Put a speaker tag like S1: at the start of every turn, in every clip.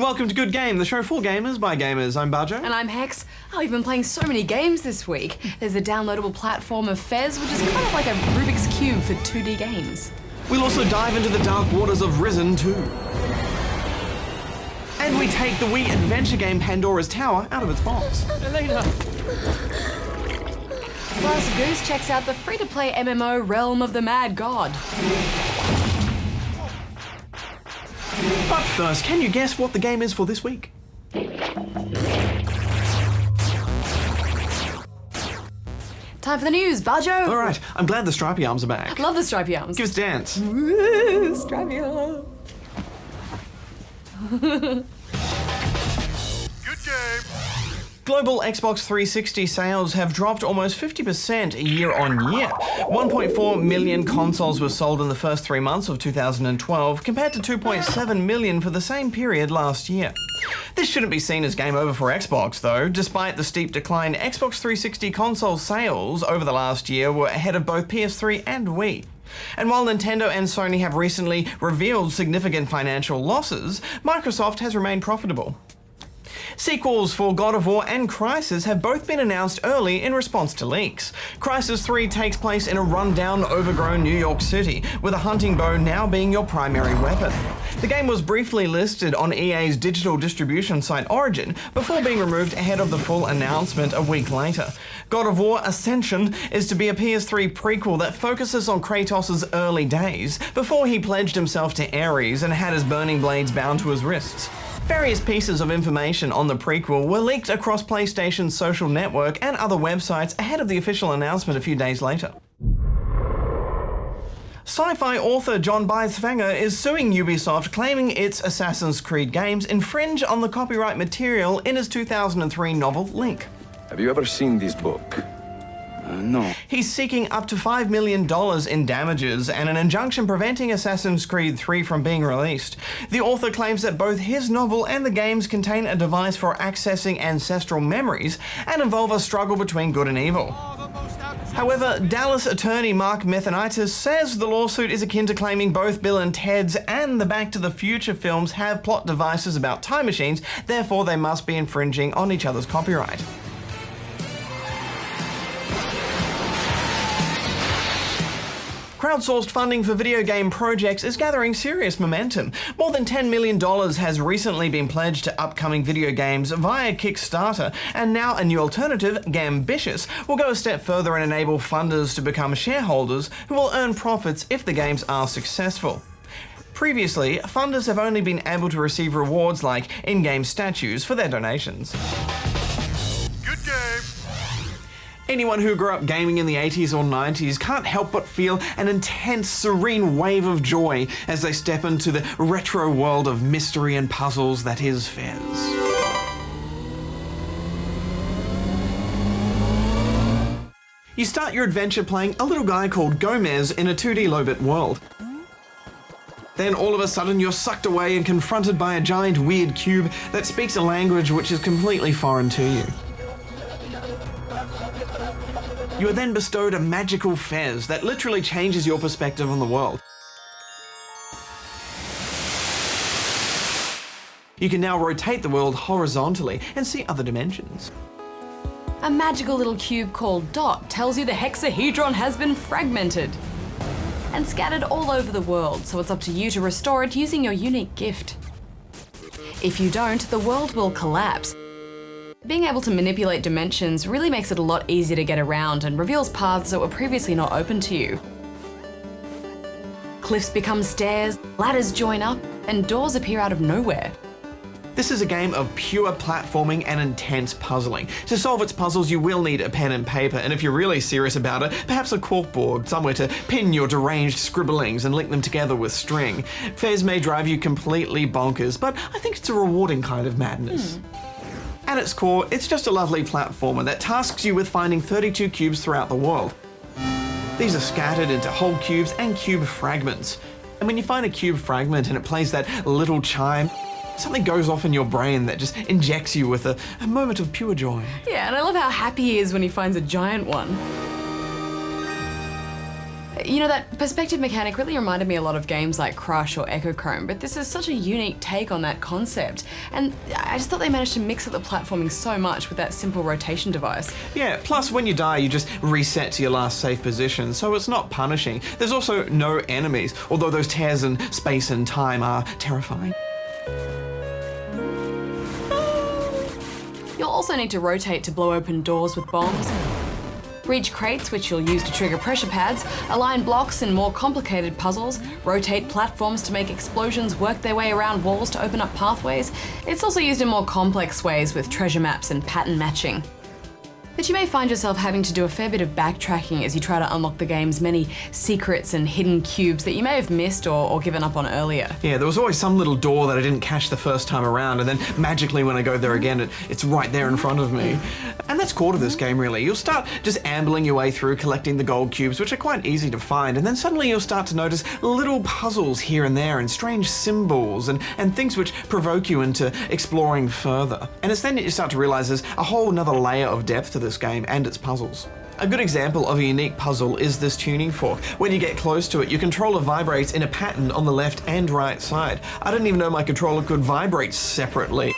S1: and welcome to Good Game, the show for gamers by gamers. I'm Bajo.
S2: And I'm Hex. Oh, we've been playing so many games this week. There's a downloadable platform of Fez, which is kind of like a Rubik's Cube for 2D games.
S1: We'll also dive into the dark waters of Risen 2. And we take the Wii adventure game Pandora's Tower out of its box.
S2: Elena! Plus, Goose checks out the free-to-play MMO Realm of the Mad God.
S1: But first, can you guess what the game is for this week?
S2: Time for the news, Bajo!
S1: Alright, I'm glad the stripy arms are back.
S2: Love the stripy arms.
S1: Give us a dance.
S2: Woo, stripy arms.
S3: Good game.
S1: Global Xbox 360 sales have dropped almost 50% year on year. 1.4 million consoles were sold in the first 3 months of 2012, compared to 2.7 million for the same period last year. This shouldn't be seen as game over for Xbox, though. Despite the steep decline, Xbox 360 console sales over the last year were ahead of both PS3 and Wii. And while Nintendo and Sony have recently revealed significant financial losses, Microsoft has remained profitable. Sequels for God of War and Crysis have both been announced early in response to leaks. Crysis 3 takes place in a run-down, overgrown New York City, with a hunting bow now being your primary weapon. The game was briefly listed on EA's digital distribution site Origin before being removed ahead of the full announcement a week later. God of War Ascension is to be a PS3 prequel that focuses on Kratos' early days, before he pledged himself to Ares and had his burning blades bound to his wrists. Various pieces of information on the prequel were leaked across PlayStation's social network and other websites ahead of the official announcement a few days later. Sci-fi author John Bythwanger is suing Ubisoft, claiming its Assassin's Creed games infringe on the copyright material in his 2003 novel Link.
S4: Have you ever seen this book? No.
S1: He's seeking up to $5 million in damages and an injunction preventing Assassin's Creed 3 from being released. The author claims that both his novel and the games contain a device for accessing ancestral memories and involve a struggle between good and evil. However, Dallas attorney Mark Methanitis says the lawsuit is akin to claiming both Bill and Ted's and the Back to the Future films have plot devices about time machines, therefore they must be infringing on each other's copyright. Crowdsourced funding for video game projects is gathering serious momentum. More than $10 million has recently been pledged to upcoming video games via Kickstarter, and now a new alternative, Gambitious, will go a step further and enable funders to become shareholders who will earn profits if the games are successful. Previously, funders have only been able to receive rewards like in-game statues for their donations.
S3: Good game.
S1: Anyone who grew up gaming in the 80s or 90s can't help but feel an intense, serene wave of joy as they step into the retro world of mystery and puzzles that is Fez. You start your adventure playing a little guy called Gomez in a 2D low-bit world. Then all of a sudden you're sucked away and confronted by a giant weird cube that speaks a language which is completely foreign to you. You are then bestowed a magical fez that literally changes your perspective on the world. You can now rotate the world horizontally and see other dimensions.
S2: A magical little cube called Dot tells you the hexahedron has been fragmented and scattered all over the world, so it's up to you to restore it using your unique gift. If you don't, the world will collapse. Being able to manipulate dimensions really makes it a lot easier to get around and reveals paths that were previously not open to you. Cliffs become stairs, ladders join up, and doors appear out of nowhere.
S1: This is a game of pure platforming and intense puzzling. To solve its puzzles, you will need a pen and paper, and if you're really serious about it, perhaps a corkboard, somewhere to pin your deranged scribblings and link them together with string. Fez may drive you completely bonkers, but I think it's a rewarding kind of madness. At its core, it's just a lovely platformer that tasks you with finding 32 cubes throughout the world. These are scattered into whole cubes and cube fragments. And when you find a cube fragment and it plays that little chime, something goes off in your brain that just injects you with a moment of pure joy.
S2: Yeah, and I love how happy he is when he finds a giant one. You know, that perspective mechanic really reminded me a lot of games like Crush or Echochrome, but this is such a unique take on that concept. And I just thought they managed to mix up the platforming so much with that simple rotation device.
S1: Yeah, plus when you die, you just reset to your last safe position, so it's not punishing. There's also no enemies, although those tears in space and time are terrifying.
S2: You'll also need to rotate to blow open doors with bombs, reach crates which you'll use to trigger pressure pads, align blocks in more complicated puzzles, rotate platforms to make explosions work their way around walls to open up pathways. It's also used in more complex ways with treasure maps and pattern matching. But you may find yourself having to do a fair bit of backtracking as you try to unlock the game's many secrets and hidden cubes that you may have missed or given up on earlier.
S1: Yeah, there was always some little door that I didn't catch the first time around, and then magically when I go there again, it's right there in front of me. And that's core to this game, really. You'll start just ambling your way through, collecting the gold cubes, which are quite easy to find, and then suddenly you'll start to notice little puzzles here and there, and strange symbols, and things which provoke you into exploring further. And it's then that you start to realize there's a whole nother layer of depth to this game and its puzzles. A good example of a unique puzzle is this tuning fork. When you get close to it, your controller vibrates in a pattern on the left and right side. I didn't even know my controller could vibrate separately.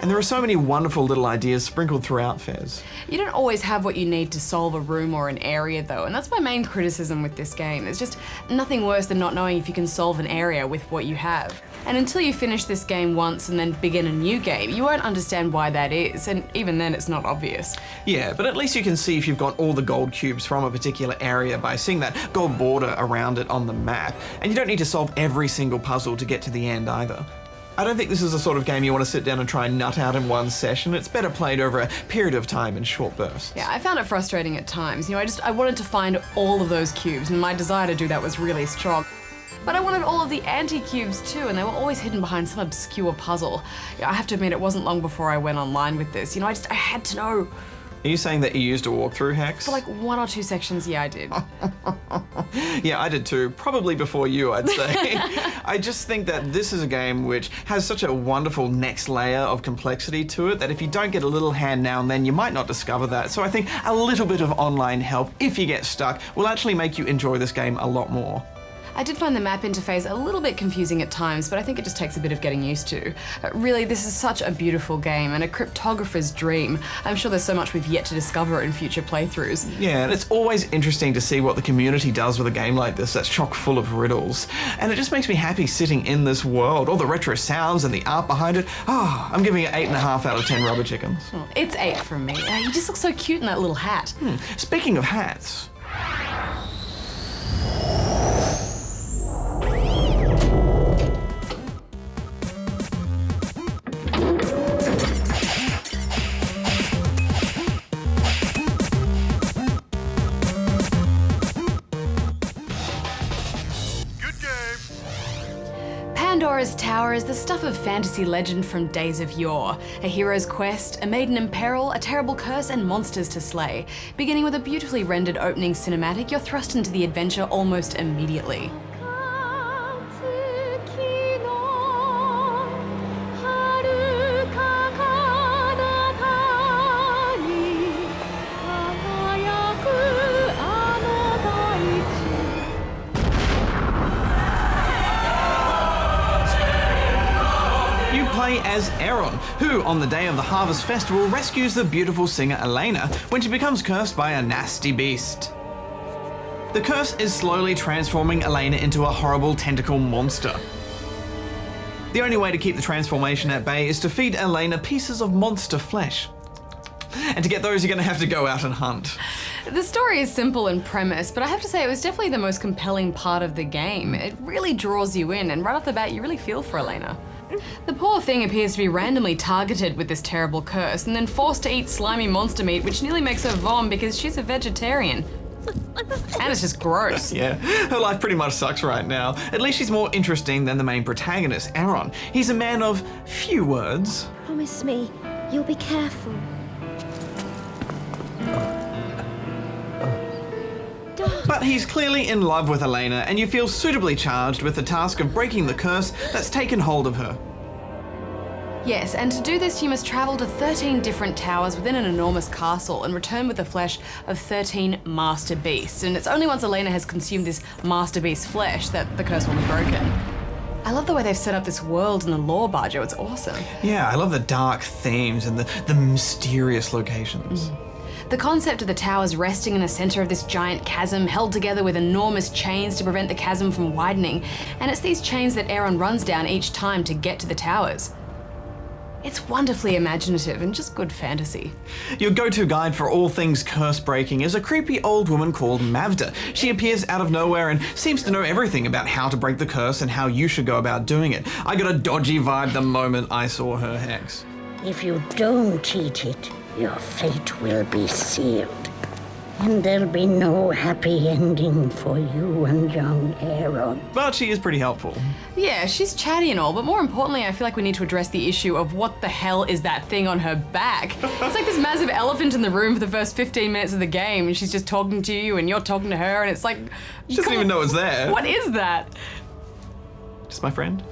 S1: And there are so many wonderful little ideas sprinkled throughout Fez.
S2: You don't always have what you need to solve a room or an area though, and that's my main criticism with this game. There's just nothing worse than not knowing if you can solve an area with what you have. And until you finish this game once and then begin a new game, you won't understand why that is, and even then it's not obvious.
S1: Yeah, but at least you can see if you've got all the gold cubes from a particular area by seeing that gold border around it on the map. And you don't need to solve every single puzzle to get to the end either. I don't think this is the sort of game you want to sit down and try and nut out in one session. It's better played over a period of time in short bursts.
S2: Yeah, I found it frustrating at times. You know, I wanted to find all of those cubes, and my desire to do that was really strong. But I wanted all of the anti-cubes too, and they were always hidden behind some obscure puzzle. I have to admit, it wasn't long before I went online with this. You know, I had to know.
S1: Are you saying that you used a walkthrough, Hex?
S2: For like 1 or 2 sections, yeah, I did.
S1: Yeah, I did too. Probably before you, I'd say. I just think that this is a game which has such a wonderful next layer of complexity to it that if you don't get a little hand now and then, you might not discover that. So I think a little bit of online help, if you get stuck, will actually make you enjoy this game a lot more.
S2: I did find the map interface a little bit confusing at times, but I think it just takes a bit of getting used to. Really, this is such a beautiful game and a cryptographer's dream. I'm sure there's so much we've yet to discover in future playthroughs.
S1: Yeah, and it's always interesting to see what the community does with a game like this that's chock full of riddles. And it just makes me happy sitting in this world. All the retro sounds and the art behind it. I'm giving it 8.5 out of 10 rubber chickens.
S2: Well, it's 8 from me. You just look so cute in that little hat.
S1: Speaking of hats,
S2: Pandora's Tower is the stuff of fantasy legend from days of yore. A hero's quest, a maiden in peril, a terrible curse, and monsters to slay. Beginning with a beautifully rendered opening cinematic, you're thrust into the adventure almost immediately.
S1: as Aaron, who on the day of the Harvest Festival rescues the beautiful singer Elena when she becomes cursed by a nasty beast. The curse is slowly transforming Elena into a horrible tentacle monster. The only way to keep the transformation at bay is to feed Elena pieces of monster flesh. And to get those, you're going to have to go out and hunt.
S2: The story is simple in premise, but I have to say it was definitely the most compelling part of the game. It really draws you in, and right off the bat, you really feel for Elena. The poor thing appears to be randomly targeted with this terrible curse, and then forced to eat slimy monster meat, which nearly makes her vom because she's a vegetarian. And it's just gross.
S1: Yeah, her life pretty much sucks right now. At least she's more interesting than the main protagonist, Aaron. He's a man of few words.
S5: Promise me, you'll be careful.
S1: But he's clearly in love with Elena, and you feel suitably charged with the task of breaking the curse that's taken hold of her.
S2: Yes, and to do this you must travel to 13 different towers within an enormous castle and return with the flesh of 13 master beasts. And it's only once Elena has consumed this master beast flesh that the curse will be broken. I love the way they've set up this world and the lore, Barjo. It's awesome.
S1: Yeah, I love the dark themes and the mysterious locations.
S2: The concept of the towers resting in the center of this giant chasm, held together with enormous chains to prevent the chasm from widening, and it's these chains that Aaron runs down each time to get to the towers. It's wonderfully imaginative and just good fantasy.
S1: Your go-to guide for all things curse-breaking is a creepy old woman called Mavda. She appears out of nowhere and seems to know everything about how to break the curse and how you should go about doing it. I got a dodgy vibe the moment I saw her, Hex.
S6: If you don't eat it, your fate will be sealed. And there'll be no happy ending for you and young Aaron.
S1: But she is pretty helpful.
S2: Yeah, she's chatty and all, but more importantly, I feel like we need to address the issue of what the hell is that thing on her back? It's like this massive elephant in the room for the first 15 minutes of the game, and she's just talking to you, and you're talking to her, and it's like...
S1: She doesn't even know it's there.
S2: What is that?
S1: Just my friend.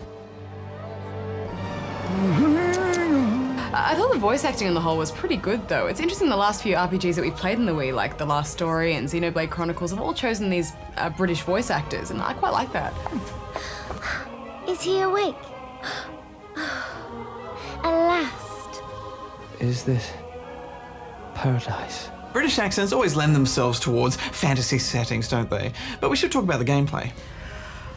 S2: I thought the voice acting on the whole was pretty good, though. It's interesting the last few RPGs that we've played in the Wii, like The Last Story and Xenoblade Chronicles, have all chosen these British voice actors, and I quite like that.
S5: Is he awake? At last.
S7: Is this paradise?
S1: British accents always lend themselves towards fantasy settings, don't they? But we should talk about the gameplay.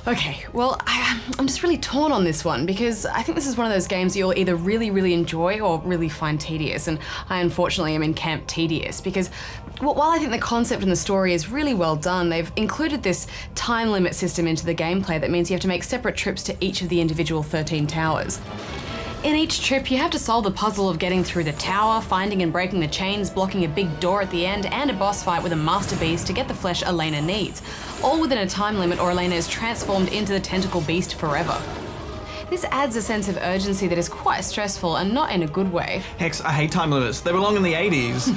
S2: Okay, well, I'm just really torn on this one because I think this is one of those games you'll either really, really enjoy or really find tedious, and I unfortunately am in camp tedious because while I think the concept and the story is really well done, they've included this time limit system into the gameplay that means you have to make separate trips to each of the individual 13 towers. In each trip, you have to solve the puzzle of getting through the tower, finding and breaking the chains, blocking a big door at the end, and a boss fight with a master beast to get the flesh Elena needs, all within a time limit or Elena is transformed into the tentacle beast forever. This adds a sense of urgency that is quite stressful and not in a good way.
S1: Hex, I hate time limits. They belong in the 80s.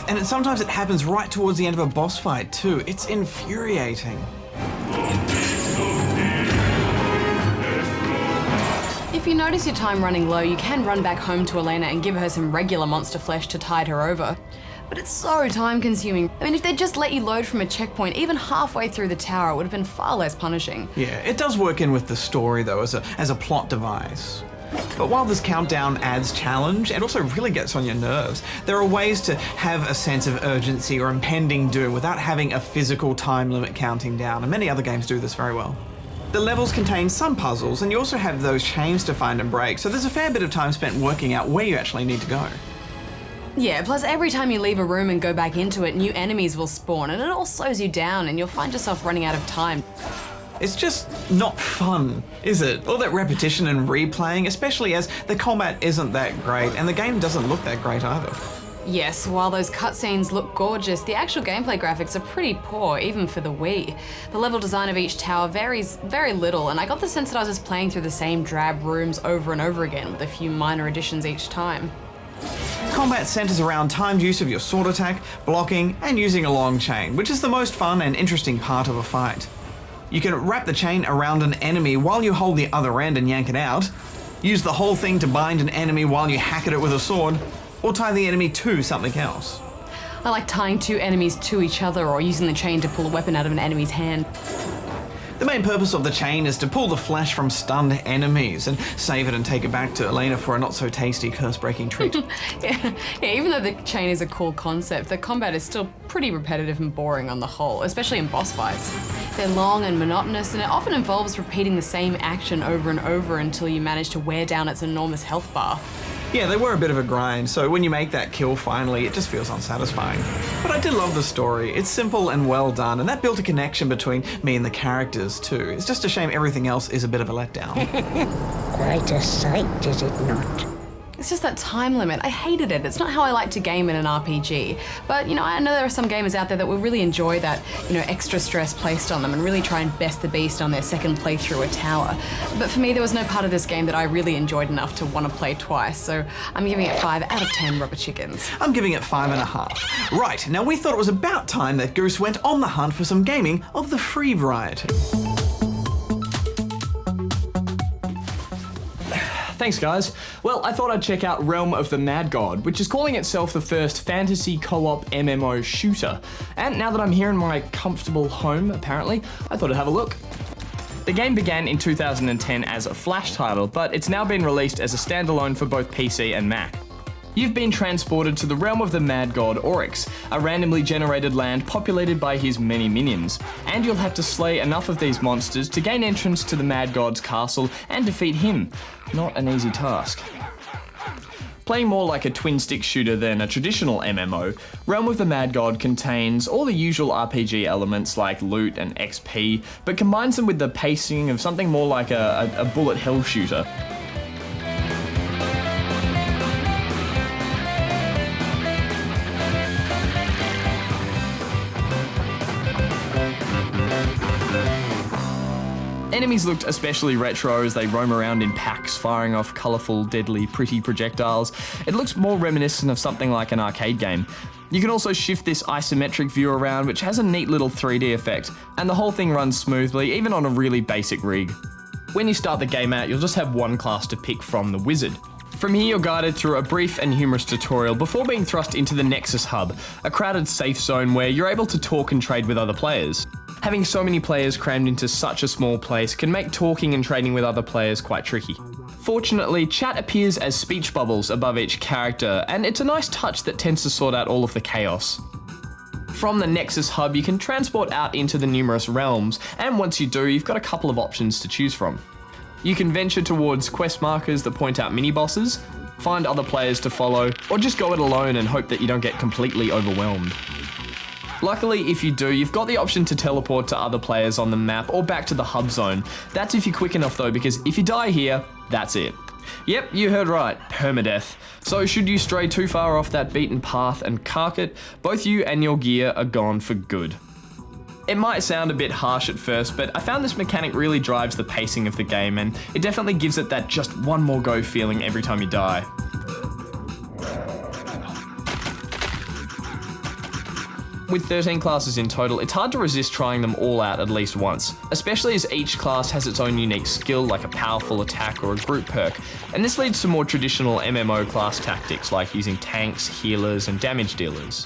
S1: And sometimes it happens right towards the end of a boss fight too. It's infuriating.
S2: If you notice your time running low, you can run back home to Elena and give her some regular monster flesh to tide her over. But it's so time consuming. I mean, if they'd just let you load from a checkpoint even halfway through the tower, it would have been far less punishing.
S1: Yeah, it does work in with the story though as a plot device. But while this countdown adds challenge and also really gets on your nerves, there are ways to have a sense of urgency or impending doom without having a physical time limit counting down, and many other games do this very well. The levels contain some puzzles, and you also have those chains to find and break, so there's a fair bit of time spent working out where you actually need to go.
S2: Yeah, plus every time you leave a room and go back into it, new enemies will spawn, and it all slows you down, and you'll find yourself running out of time.
S1: It's just not fun, is it? All that repetition and replaying, especially as the combat isn't that great, and the game doesn't look that great either.
S2: Yes, while those cutscenes look gorgeous, the actual gameplay graphics are pretty poor, even for the Wii. The level design of each tower varies very little, and I got the sense that I was just playing through the same drab rooms over and over again, with a few minor additions each time.
S1: Combat centers around timed use of your sword attack, blocking, and using a long chain, which is the most fun and interesting part of a fight. You can wrap the chain around an enemy while you hold the other end and yank it out, use the whole thing to bind an enemy while you hack at it with a sword, or tie the enemy to something else.
S2: I like tying two enemies to each other or using the chain to pull a weapon out of an enemy's hand.
S1: The main purpose of the chain is to pull the flesh from stunned enemies and save it and take it back to Elena for a not-so-tasty curse-breaking treat.
S2: Yeah, even though the chain is a cool concept, the combat is still pretty repetitive and boring on the whole, especially in boss fights. They're long and monotonous, and it often involves repeating the same action over and over until you manage to wear down its enormous health bar.
S1: Yeah, they were a bit of a grind, so when you make that kill finally, it just feels unsatisfying. But I did love the story. It's simple and well done, and that built a connection between me and the characters too. It's just a shame everything else is a bit of a letdown.
S6: Quite a sight, is it not?
S2: It's just that time limit. I hated it. It's not how I like to game in an RPG. But, I know there are some gamers out there that will really enjoy that, extra stress placed on them and really try and best the beast on their second playthrough a tower. But for me, there was no part of this game that I really enjoyed enough to want to play twice. So I'm giving it 5 out of 10 rubber chickens.
S1: I'm giving it 5.5. Right, now we thought it was about time that Goose went on the hunt for some gaming of the free variety.
S8: Thanks, guys. Well, I thought I'd check out Realm of the Mad God, which is calling itself the first fantasy co-op MMO shooter. And now that I'm here in my comfortable home, apparently, I thought I'd have a look. The game began in 2010 as a Flash title, but it's now been released as a standalone for both PC and Mac. You've been transported to the realm of the mad god Oryx, a randomly generated land populated by his many minions, and you'll have to slay enough of these monsters to gain entrance to the mad god's castle and defeat him. Not an easy task. Playing more like a twin-stick shooter than a traditional MMO, Realm of the Mad God contains all the usual RPG elements like loot and XP, but combines them with the pacing of something more like a bullet hell shooter. Enemies looked especially retro as they roam around in packs, firing off colourful, deadly, pretty projectiles. It looks more reminiscent of something like an arcade game. You can also shift this isometric view around, which has a neat little 3D effect, and the whole thing runs smoothly, even on a really basic rig. When you start the game out, you'll just have one class to pick from, the Wizard. From here, you're guided through a brief and humorous tutorial before being thrust into the Nexus Hub, a crowded safe zone where you're able to talk and trade with other players. Having so many players crammed into such a small place can make talking and trading with other players quite tricky. Fortunately, chat appears as speech bubbles above each character, and it's a nice touch that tends to sort out all of the chaos. From the Nexus Hub, you can transport out into the numerous realms, and once you do, you've got a couple of options to choose from. You can venture towards quest markers that point out mini-bosses, find other players to follow, or just go it alone and hope that you don't get completely overwhelmed. Luckily, if you do, you've got the option to teleport to other players on the map or back to the hub zone. That's if you're quick enough though, because if you die here, that's it. Yep, you heard right, permadeath. So should you stray too far off that beaten path and cark it, both you and your gear are gone for good. It might sound a bit harsh at first, but I found this mechanic really drives the pacing of the game, and it definitely gives it that just one more go feeling every time you die. With 13 classes in total, it's hard to resist trying them all out at least once, especially as each class has its own unique skill like a powerful attack or a group perk, and this leads to more traditional MMO class tactics like using tanks, healers, and damage dealers.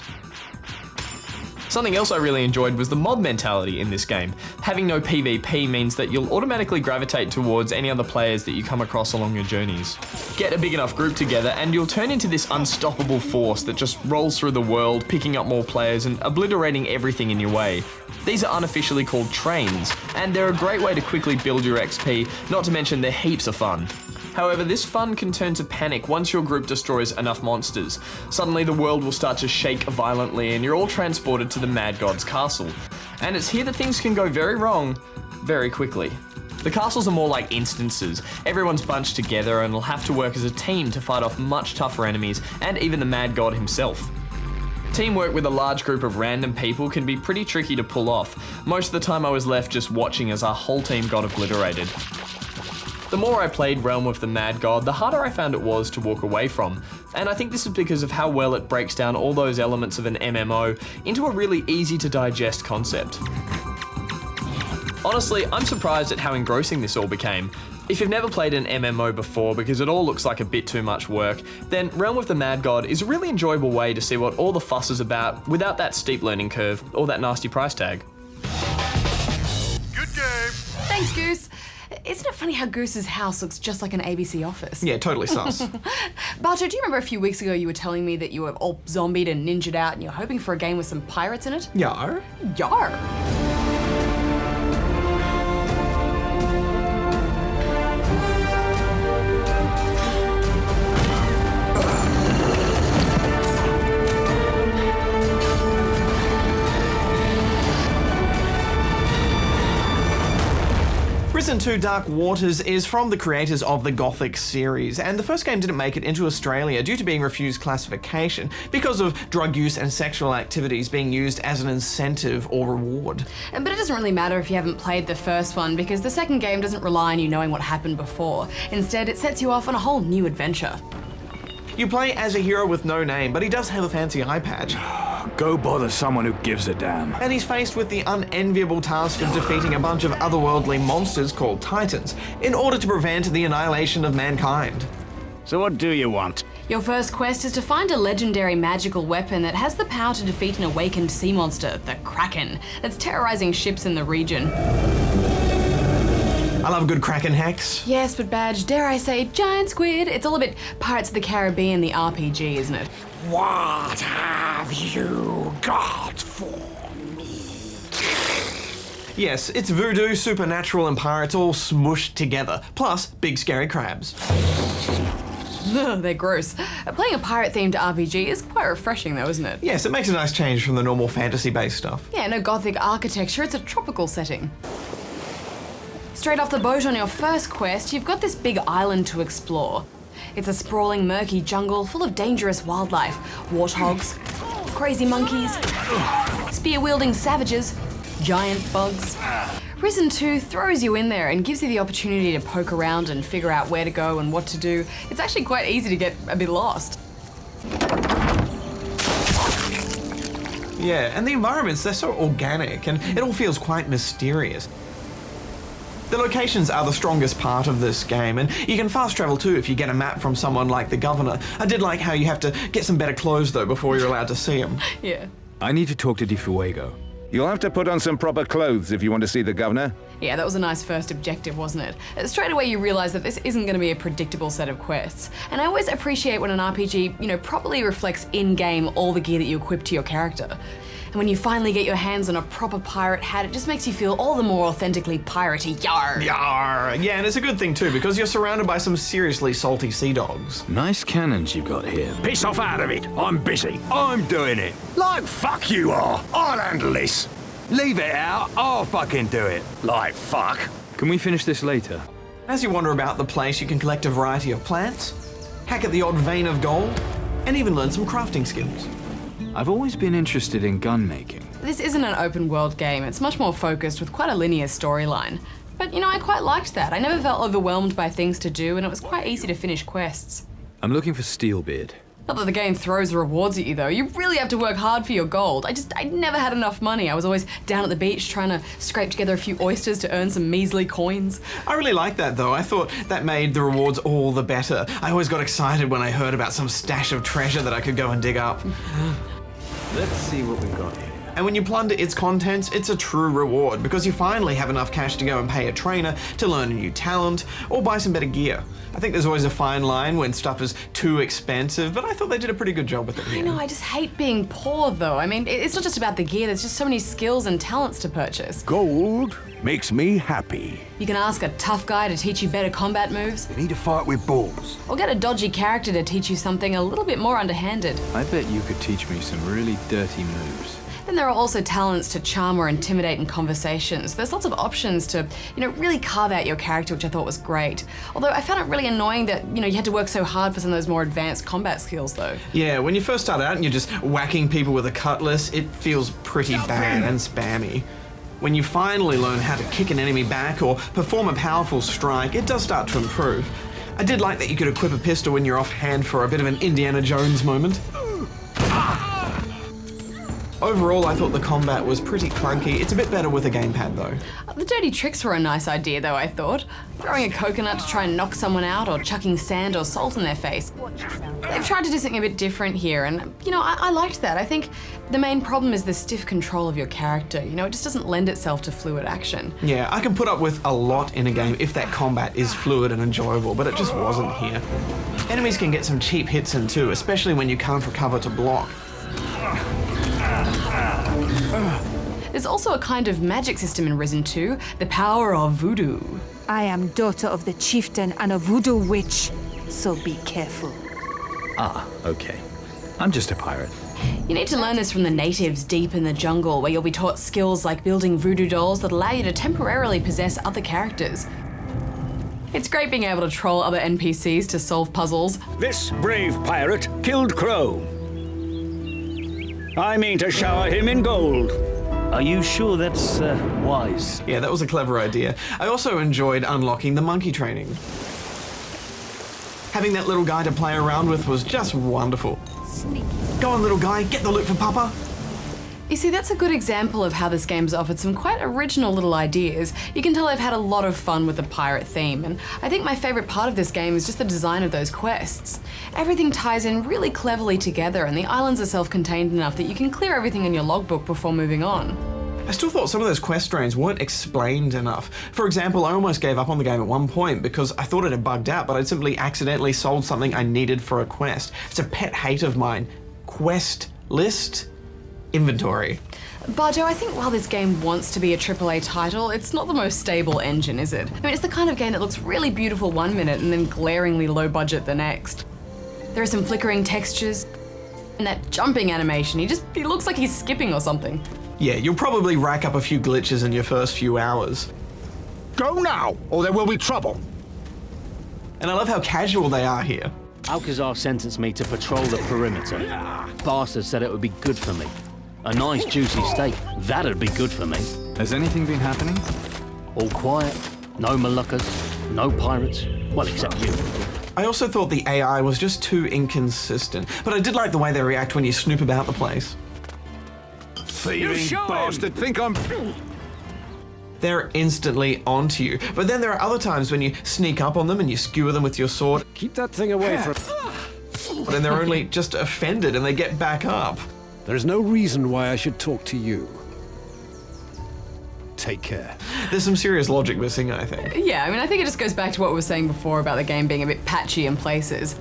S8: Something else I really enjoyed was the mob mentality in this game. Having no PvP means that you'll automatically gravitate towards any other players that you come across along your journeys. Get a big enough group together and you'll turn into this unstoppable force that just rolls through the world, picking up more players and obliterating everything in your way. These are unofficially called trains, and they're a great way to quickly build your XP, not to mention they're heaps of fun. However, this fun can turn to panic once your group destroys enough monsters. Suddenly the world will start to shake violently and you're all transported to the Mad God's castle. And it's here that things can go very wrong, very quickly. The castles are more like instances. Everyone's bunched together and will have to work as a team to fight off much tougher enemies and even the Mad God himself. Teamwork with a large group of random people can be pretty tricky to pull off. Most of the time I was left just watching as our whole team got obliterated. The more I played Realm of the Mad God, the harder I found it was to walk away from, and I think this is because of how well it breaks down all those elements of an MMO into a really easy to digest concept. Honestly, I'm surprised at how engrossing this all became. If you've never played an MMO before because it all looks like a bit too much work, then Realm of the Mad God is a really enjoyable way to see what all the fuss is about without that steep learning curve or that nasty price tag.
S3: Good game.
S2: Thanks, Goose. Isn't it funny how Goose's house looks just like an ABC office?
S1: Yeah, totally sus.
S2: Barto, do you remember a few weeks ago you were telling me that you were all zombied and ninja'd out and you're hoping for a game with some pirates in it?
S1: Yar.
S2: Yar!
S1: Risen 2 Dark Waters is from the creators of the Gothic series, and the first game didn't make it into Australia due to being refused classification because of drug use and sexual activities being used as an incentive or reward.
S2: But it doesn't really matter if you haven't played the first one because the second game doesn't rely on you knowing what happened before. Instead, it sets you off on a whole new adventure.
S1: You play as a hero with no name, but he does have a fancy eye patch.
S4: Go bother someone who gives a damn.
S1: And he's faced with the unenviable task of defeating a bunch of otherworldly monsters called Titans in order to prevent the annihilation of mankind.
S4: So what do you want?
S2: Your first quest is to find a legendary magical weapon that has the power to defeat an awakened sea monster, the Kraken, that's terrorizing ships in the region.
S1: I love a good Kraken hex.
S2: Yes, but Badge, dare I say, giant squid. It's all a bit Pirates of the Caribbean, the RPG, isn't it?
S4: What have you got for me?
S1: Yes, it's voodoo, supernatural, and pirates all smushed together, plus big scary crabs.
S2: Ugh, they're gross. Playing a pirate-themed RPG is quite refreshing though, isn't it?
S1: Yes, it makes a nice change from the normal fantasy-based stuff.
S2: Yeah, no gothic architecture, it's a tropical setting. Straight off the boat on your first quest, you've got this big island to explore. It's a sprawling, murky jungle full of dangerous wildlife. Warthogs, crazy monkeys, spear-wielding savages, giant bugs. Risen 2 throws you in there and gives you the opportunity to poke around and figure out where to go and what to do. It's actually quite easy to get a bit lost.
S1: Yeah, and the environments, they're so organic and it all feels quite mysterious. The locations are the strongest part of this game, and you can fast travel too if you get a map from someone like the governor. I did like how you have to get some better clothes though before you're allowed to see him.
S2: Yeah.
S4: I need to talk to Di Fuego. You'll have to put on some proper clothes if you want to see the governor.
S2: Yeah, that was a nice first objective, wasn't it? Straight away you realise that this isn't going to be a predictable set of quests. And I always appreciate when an RPG, properly reflects in-game all the gear that you equip to your character. And when you finally get your hands on a proper pirate hat, it just makes you feel all the more authentically piratey. Yar!
S1: Yar! Yeah, and it's a good thing too, because you're surrounded by some seriously salty sea dogs.
S4: Nice cannons you've got here. Piss off out of it. I'm busy. I'm doing it. Like fuck you are. I'll handle this. Leave it out. I'll fucking do it. Like fuck.
S7: Can we finish this later?
S1: As you wander about the place, you can collect a variety of plants, hack at the odd vein of gold, and even learn some crafting skills.
S7: I've always been interested in gun making.
S2: This isn't an open world game, it's much more focused with quite a linear storyline. But I quite liked that. I never felt overwhelmed by things to do, and it was quite easy to finish quests.
S7: I'm looking for Steelbeard.
S2: Not that the game throws rewards at you though, you really have to work hard for your gold. I never had enough money. I was always down at the beach trying to scrape together a few oysters to earn some measly coins.
S1: I really liked that though. I thought that made the rewards all the better. I always got excited when I heard about some stash of treasure that I could go and dig up.
S7: Let's see what we've got here.
S1: And when you plunder its contents, it's a true reward because you finally have enough cash to go and pay a trainer to learn a new talent or buy some better gear. I think there's always a fine line when stuff is too expensive, but I thought they did a pretty good job with it here.
S2: I know, I just hate being poor though. I mean, it's not just about the gear, there's just so many skills and talents to purchase.
S3: Gold makes me happy.
S2: You can ask a tough guy to teach you better combat moves,
S3: You need to fight with bulls.
S2: or get a dodgy character to teach you something a little bit more underhanded.
S7: I bet you could teach me some really dirty moves.
S2: Then there are also talents to charm or intimidate in conversations. There's lots of options to, really carve out your character, which I thought was great. Although I found it really annoying that, you had to work so hard for some of those more advanced combat skills though.
S1: Yeah, when you first start out and you're just whacking people with a cutlass, it feels pretty bad and spammy. When you finally learn how to kick an enemy back or perform a powerful strike, it does start to improve. I did like that you could equip a pistol when you're offhand for a bit of an Indiana Jones moment. Overall, I thought the combat was pretty clunky. It's a bit better with a gamepad though.
S2: The dirty tricks were a nice idea though, I thought. Throwing a coconut to try and knock someone out or chucking sand or salt in their face. They've tried to do something a bit different here and, I liked that. I think the main problem is the stiff control of your character. It just doesn't lend itself to fluid action.
S1: Yeah, I can put up with a lot in a game if that combat is fluid and enjoyable, but it just wasn't here. Enemies can get some cheap hits in too, especially when you can't recover to block.
S2: There's also a kind of magic system in Risen 2, the power of voodoo.
S9: I am daughter of the chieftain and a voodoo witch, so be careful.
S7: Ah, okay. I'm just a pirate.
S2: You need to learn this from the natives deep in the jungle, where you'll be taught skills like building voodoo dolls that allow you to temporarily possess other characters. It's great being able to troll other NPCs to solve puzzles.
S10: This brave pirate killed Crow. I mean to shower him in gold.
S11: Are you sure that's wise?
S1: Yeah, that was a clever idea. I also enjoyed unlocking the monkey training. Having that little guy to play around with was just wonderful.
S5: Sneaky.
S1: Go on, little guy, get the loot for Papa.
S2: You see, that's a good example of how this game's offered some quite original little ideas. You can tell they've had a lot of fun with the pirate theme, and I think my favourite part of this game is just the design of those quests. Everything ties in really cleverly together, and the islands are self-contained enough that you can clear everything in your logbook before moving on.
S1: I still thought some of those quest strains weren't explained enough. For example, I almost gave up on the game at one point because I thought it had bugged out, but I'd simply accidentally sold something I needed for a quest. It's a pet hate of mine. Quest list inventory.
S2: Barjo, I think while this game wants to be a AAA title, it's not the most stable engine, is it? I mean, it's the kind of game that looks really beautiful one minute and then glaringly low budget the next. There are some flickering textures, and that jumping animation, he looks like he's skipping or something.
S1: Yeah, you'll probably rack up a few glitches in your first few hours.
S4: Go now, or there will be trouble.
S1: And I love how casual they are here.
S11: Alcazar sentenced me to patrol the perimeter. Bastard said it would be good for me. A nice juicy steak, that'd be good for me.
S7: Has anything been happening?
S11: All quiet, no Moluccas, no pirates, well, except you.
S1: I also thought the AI was just too inconsistent, but I did like the way they react when you snoop about the place.
S4: Thieving bastard, think I'm...
S1: They're instantly onto you, but then there are other times when you sneak up on them and you skewer them with your sword,
S10: Keep that thing away from...
S1: but then they're only just offended and they get back up.
S12: There's no reason why I should talk to you. Take care.
S1: There's some serious logic missing, I think.
S2: Yeah, I mean, I think it just goes back to what we were saying before about the game being a bit patchy in places.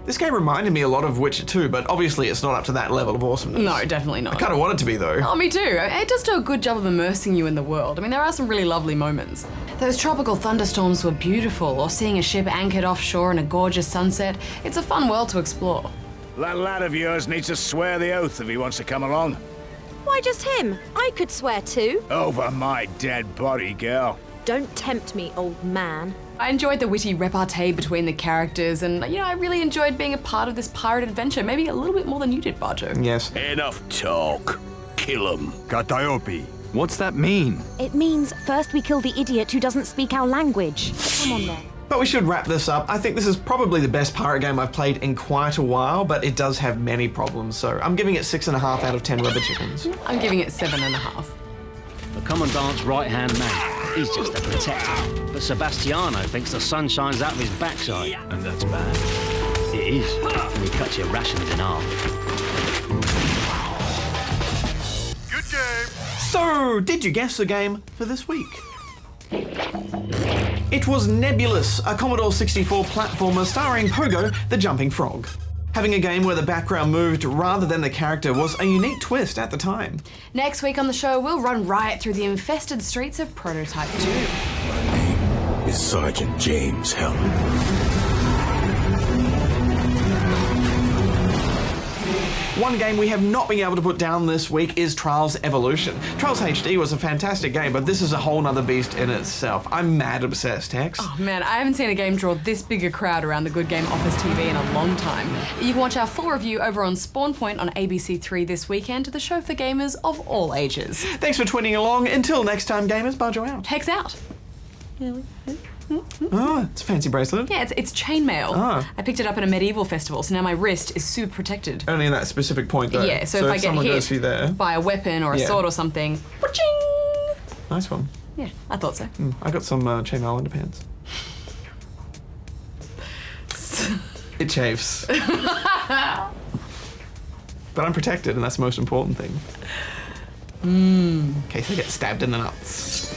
S1: This game reminded me a lot of Witcher 2, but obviously it's not up to that level of awesomeness.
S2: No, definitely not.
S1: I kind of want it to be, though.
S2: Oh, me too. It does do a good job of immersing you in the world. I mean, there are some really lovely moments. Those tropical thunderstorms were beautiful, or seeing a ship anchored offshore in a gorgeous sunset. It's a fun world to explore.
S10: That lad of yours needs to swear the oath if he wants to come along.
S13: Why just him? I could swear too.
S10: Over my dead body, girl.
S13: Don't tempt me, old man.
S2: I enjoyed the witty repartee between the characters, and I really enjoyed being a part of this pirate adventure, maybe a little bit more than you did, Barjo.
S1: Yes.
S4: Enough talk. Kill him. Katayopi.
S7: What's that mean?
S13: It means first we kill the idiot who doesn't speak our language. Come on then.
S1: But we should wrap this up. I think this is probably the best pirate game I've played in quite a while, but it does have many problems, so I'm giving it 6.5 out of 10 rubber chickens.
S2: I'm giving it 7.5.
S11: The commandant's right-hand man. He's just a protector. But Sebastiano thinks the sun shines out of his backside.
S7: And that's bad.
S11: It is. And he cuts your rations in half.
S4: Good game.
S1: So, did you guess the game for this week? It was Nebulous, a Commodore 64 platformer starring Pogo, the jumping frog. Having a game where the background moved rather than the character was a unique twist at the time.
S2: Next week on the show, we'll run riot through the infested streets of Prototype 2.
S3: My name is Sergeant James Helen.
S1: One game we have not been able to put down this week is Trials Evolution. Trials HD was a fantastic game, but this is a whole nother beast in itself. I'm mad obsessed, Hex.
S2: Oh man, I haven't seen a game draw this big a crowd around the Good Game Office TV in a long time. You can watch our full review over on Spawn Point on ABC3 this weekend, the show for gamers of all ages.
S1: Thanks for twinning along. Until next time, gamers, Barjo out.
S2: Hex out.
S1: Oh, it's a fancy bracelet.
S2: Yeah, it's chainmail.
S1: Oh.
S2: I picked it up at a medieval festival, so now my wrist is super protected.
S1: Only in that specific point, though.
S2: Yeah, so if I get
S1: someone goes through
S2: hit
S1: there,
S2: by a weapon or a sword or something, wha-ching!
S1: Nice one.
S2: Yeah, I thought so.
S1: I got some chainmail underpants. It chafes. But I'm protected, and that's the most important thing. In case I get stabbed in the nuts.